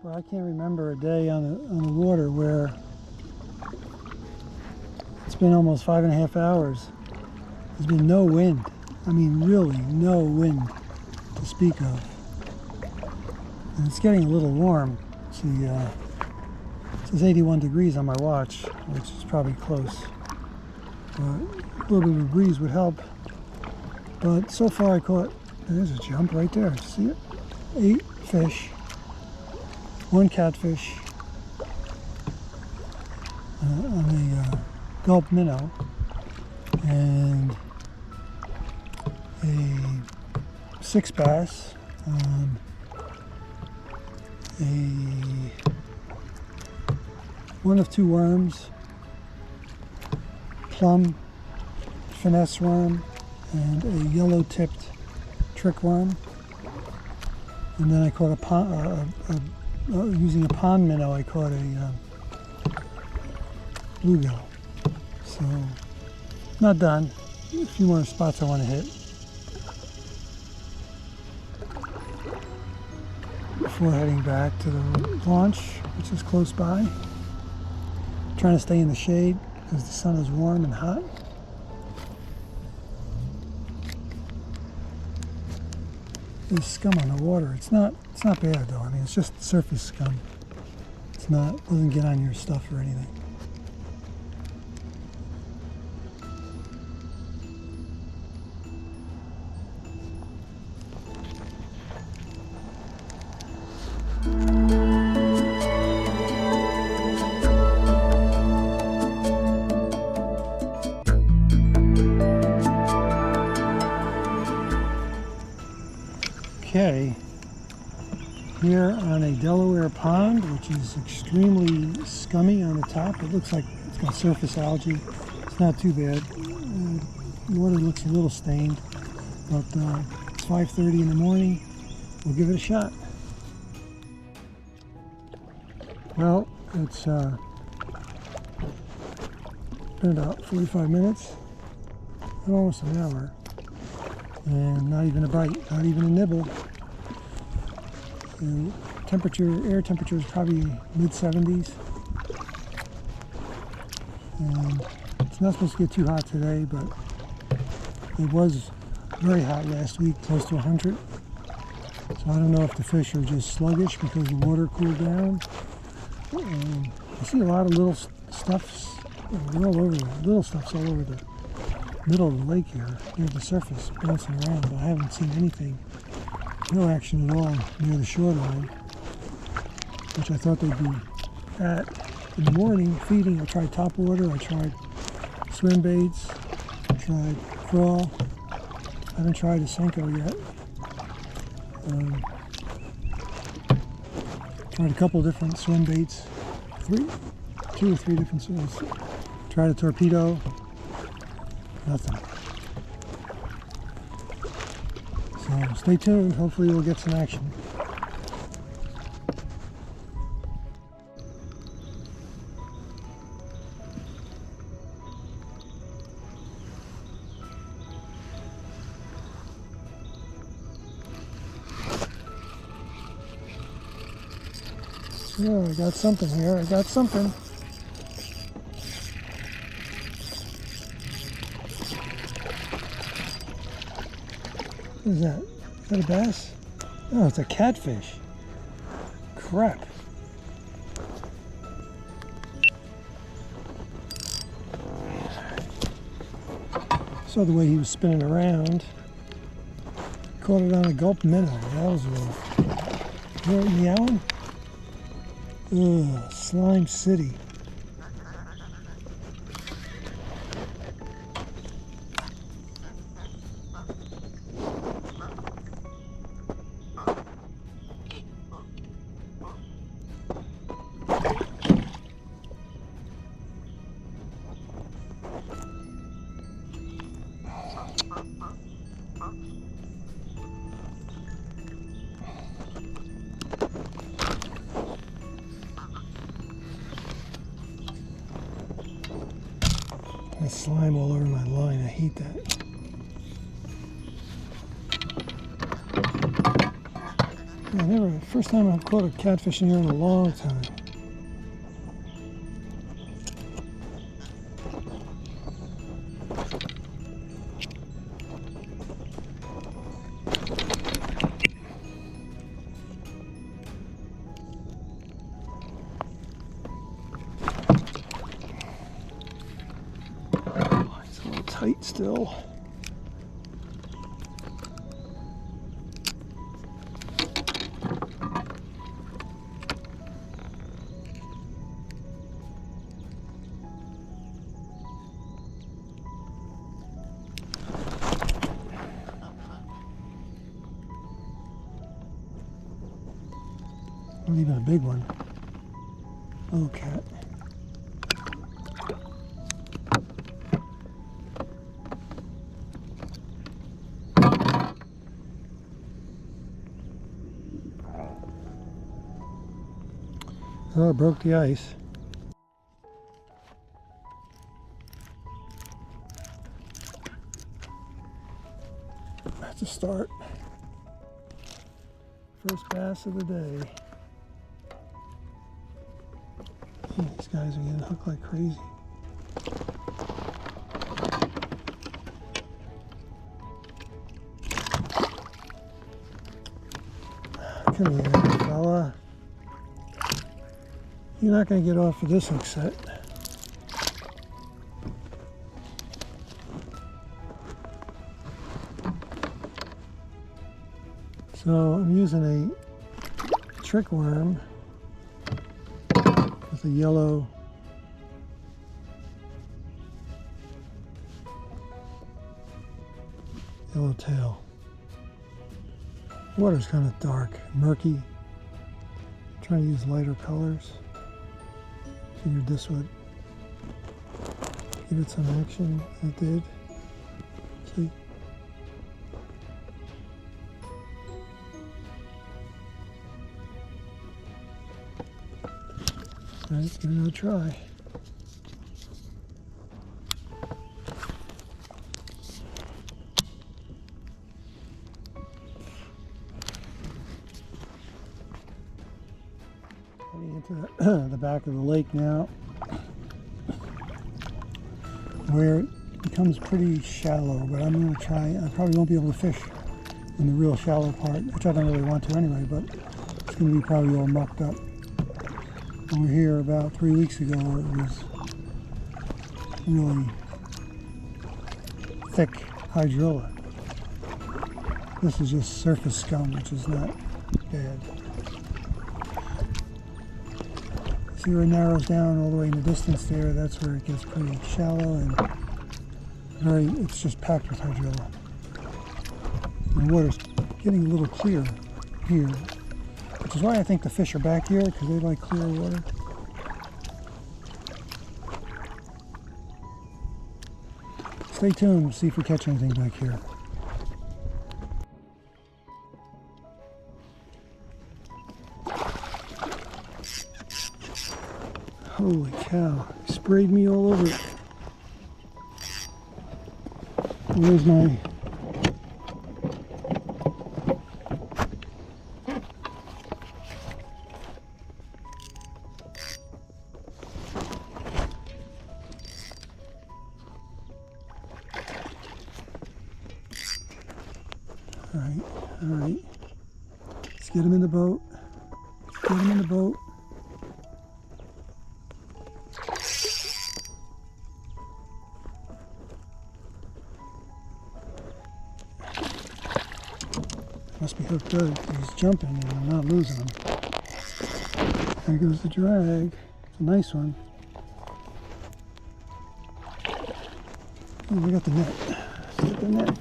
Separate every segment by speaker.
Speaker 1: Well, I can't remember a day on the water where it's been almost 5.5 hours. There's been no wind. I mean, really no wind to speak of. And it's getting a little warm. See, it says 81 degrees on my watch, which is probably close. But a little bit of a breeze would help. But so far I caught, there's a jump right there. See it? 8 fish, 1 catfish on a gulp minnow, and a 6 bass on a 1 of 2 worms, plum, finesse worm, and a yellow-tipped trick worm. And then I caught a pond, using a pond minnow, I caught a bluegill. So, not done. A few more spots I want to hit before heading back to the launch, which is close by. Trying to stay in the shade because the sun is warm and hot. There's scum on the water. It's not bad though. I mean, it's just surface scum. It's not, doesn't get on your stuff or anything. Okay, here on a Delaware Pond, which is extremely scummy on the top. It looks like it's got surface algae. It's not too bad. The water looks a little stained, but it's 5:30 in the morning. We'll give it a shot. Well, it's been about 45 minutes, almost an hour. And not even a bite, not even a nibble. The air temperature is probably mid-70s. And it's not supposed to get too hot today, but it was very hot last week, close to 100. So I don't know if the fish are just sluggish because the water cooled down. I see a lot of little stuffs, they're all over there. Little stuffs all over the middle of the lake here, near the surface, bouncing around, but I haven't seen anything, no action at all near the shoreline, which I thought they'd be at in the morning, feeding. I tried topwater, I tried swim baits, I tried crawl, I haven't tried a Senko yet. Tried a couple different swim baits, 2 or 3 different swims. Tried a torpedo. Nothing. So stay tuned. Hopefully we'll get some action. Yeah, I got something here. I got something. What is that? Is that a bass? Oh, it's a catfish. Crap. Saw the way he was spinning around. Caught it on a gulp minnow. That was rough. Hear it meowing? Ugh, Slime City. That slime all over my line, I hate that. Yeah, first time I've caught a catfish in here in a long time. It's a little tight still. Not even a big one. Oh, cat. Oh, it broke the ice. That's a start. First bass of the day. These guys are getting hooked like crazy. Come here, fella. You're not going to get off of this hook set. So I'm using a trick worm with a yellow tail. Water's kind of dark, murky. I'm trying to use lighter colors. Figured this would give it some action. It did. See? Alright, give it another try. Heading into the back of the lake now, where it becomes pretty shallow, but I'm going to try. I probably won't be able to fish in the real shallow part, which I don't really want to anyway, but it's going to be probably all mucked up. We were here about 3 weeks ago where it was really thick hydrilla. This is just surface scum, which is not bad. See where it narrows down all the way in the distance there? That's where it gets pretty shallow and it's just packed with hydrilla. And the water's getting a little clearer here, which is why I think the fish are back here, because they like clear water. Stay tuned, see if we catch anything back here. Holy cow, he sprayed me all over. Where's my... All right. Let's get him in the boat. Get him in the boat. Must be hooked good. He's jumping and I'm not losing him. There goes the drag. It's a nice one. Oh, we got the net. Let's get the net.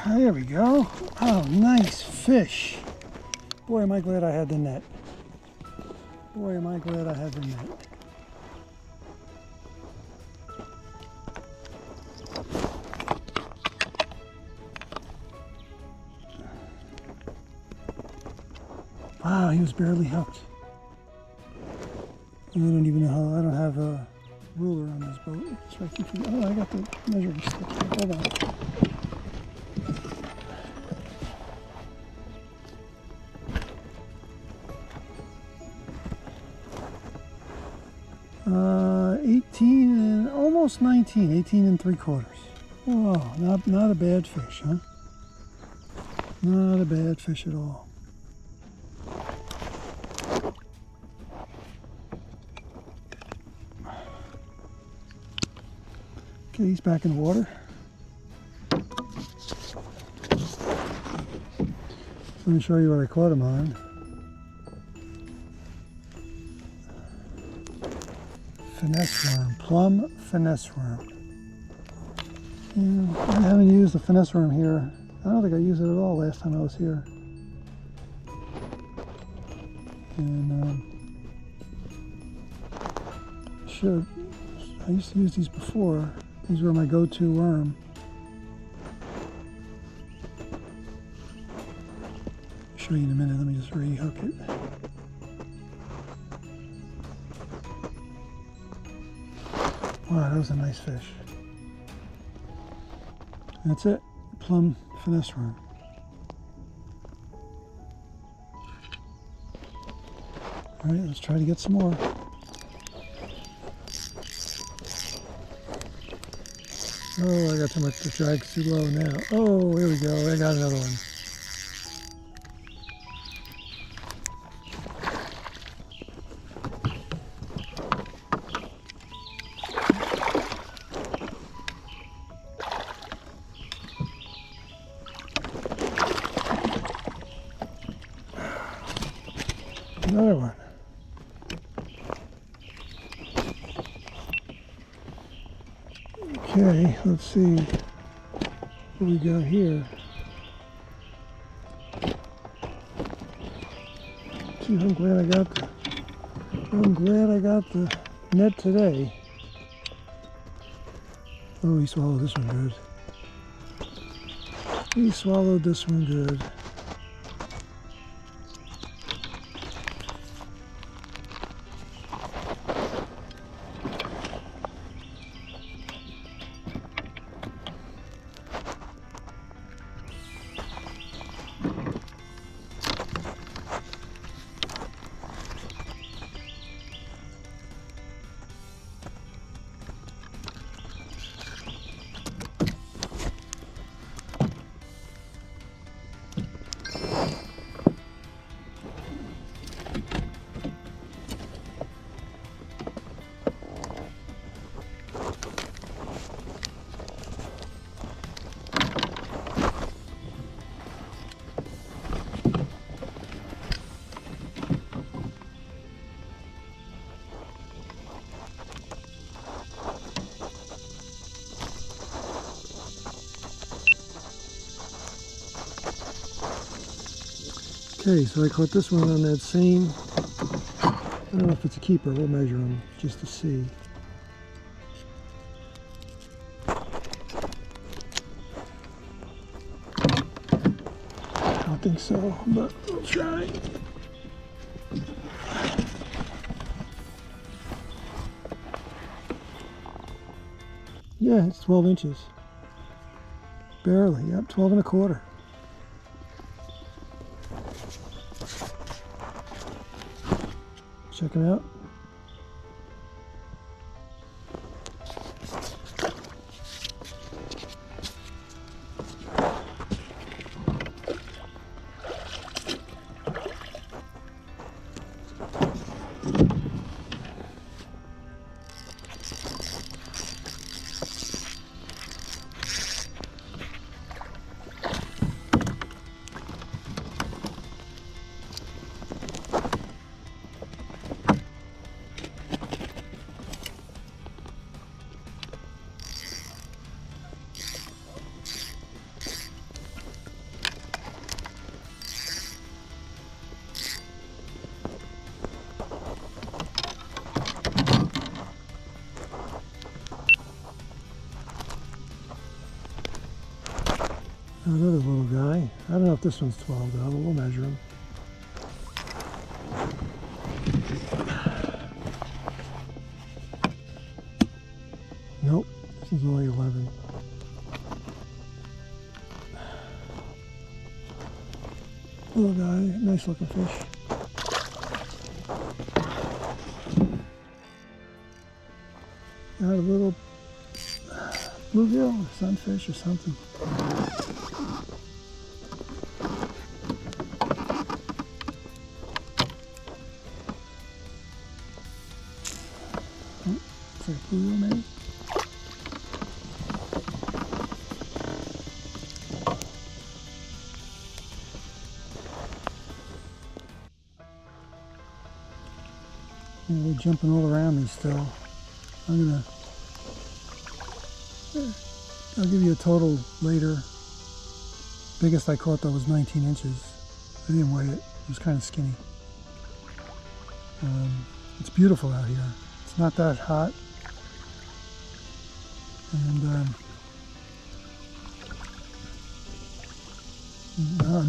Speaker 1: There we go. Oh, nice fish. Boy, am I glad I had the net. Boy, am I glad I had the net. Wow, he was barely hooked. I don't even know how, I don't have ruler on this boat. That's why I keep forgetting. Oh, I got the measuring stick here. Hold on. 18 and almost 19, 18 and 3/4. Oh, not a bad fish, huh? Not a bad fish at all. Okay, he's back in the water. Let me show you what I caught him on. Finesse worm, plum finesse worm. Yeah, I haven't used the finesse worm here. I don't think I used it at all last time I was here. And I used to use these before. These were my go-to worm. I'll show you in a minute. Let me just re-hook it. Wow, that was a nice fish. That's it. Plum finesse worm. All right, let's try to get some more. Oh, I got too much. The drag's too low now. Oh, here we go. I got another one. Another one. Okay, let's see what we got here. Gee, I'm glad I got the net today. Oh, he swallowed this one good. He swallowed this one good. Okay, so I caught this one on that same, I don't know if it's a keeper, we'll measure him just to see. I don't think so, but we'll try. Yeah, it's 12 inches. Barely, yep, 12 1/4. Check it out. Another little guy. I don't know if this one's 12 though, but we'll measure him. Little guy, nice looking fish. Got a little bluegill or sunfish or something. Oh, it's like a bluegill maybe. They're jumping all around me still. I'll give you a total later. Biggest I caught though was 19 inches. I didn't weigh it. It was kind of skinny. It's beautiful out here. It's not that hot. And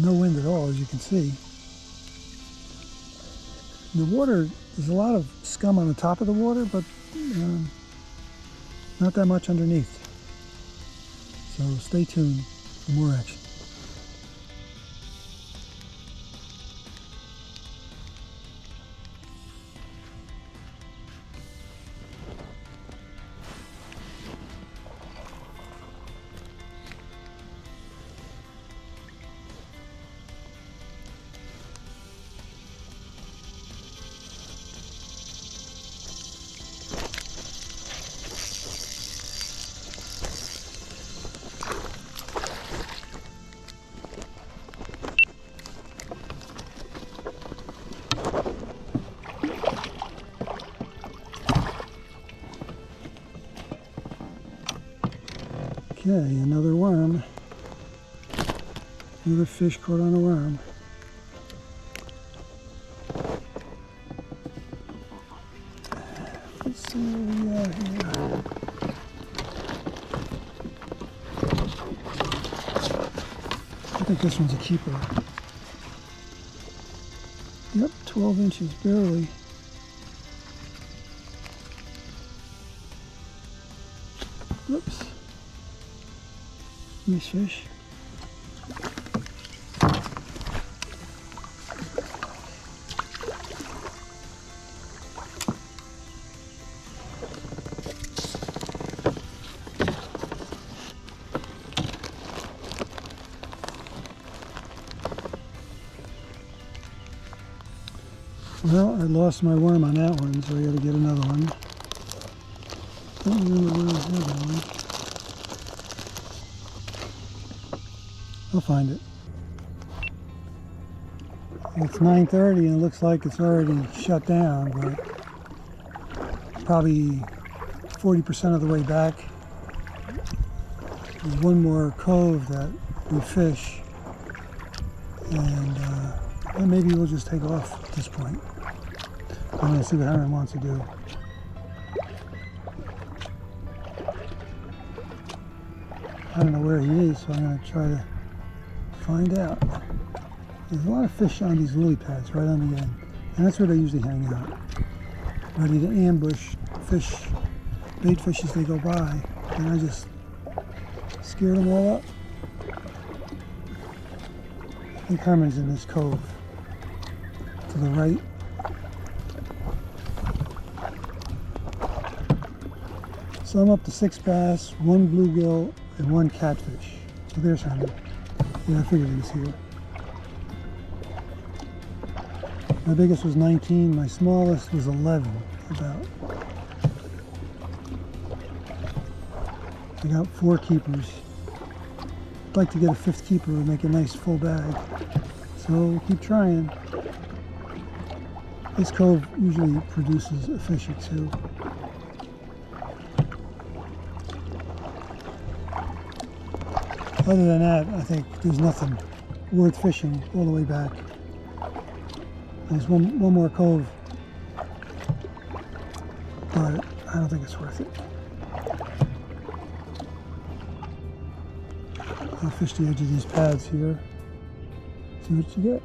Speaker 1: no wind at all, as you can see. The water, there's a lot of scum on the top of the water, but not that much underneath. So stay tuned for more action. Okay, another worm. Another fish caught on a worm. Let's see what we got here. I think this one's a keeper. Yep, 12 inches, barely. Whoops. Nice fish. Well, I lost my worm on that one, so I got to get another one. Don't remember where I had that one. I'll find it. It's 9:30 and it looks like it's already shut down, but probably 40% of the way back. There's one more cove that we fish, and maybe we'll just take off at this point. I'm going to see what Herman wants to do. I don't know where he is, so I'm going to try to find out. There's a lot of fish on these lily pads right on the end, and that's where they usually hang out, ready to ambush fish, bait fish as they go by, and I just scared them all up. I think Herman's in this cove to the right. So I'm up to 6 bass, 1 bluegill, and 1 catfish. So there's Herman. Yeah, I figured he was here. My biggest was 19, my smallest was 11, about. I got 4 keepers. I'd like to get a 5th keeper and make a nice full bag. So we'll keep trying. This cove usually produces a fish or 2. Other than that, I think there's nothing worth fishing all the way back. There's one more cove, but I don't think it's worth it. I'll fish the edge of these pads here, see what you get.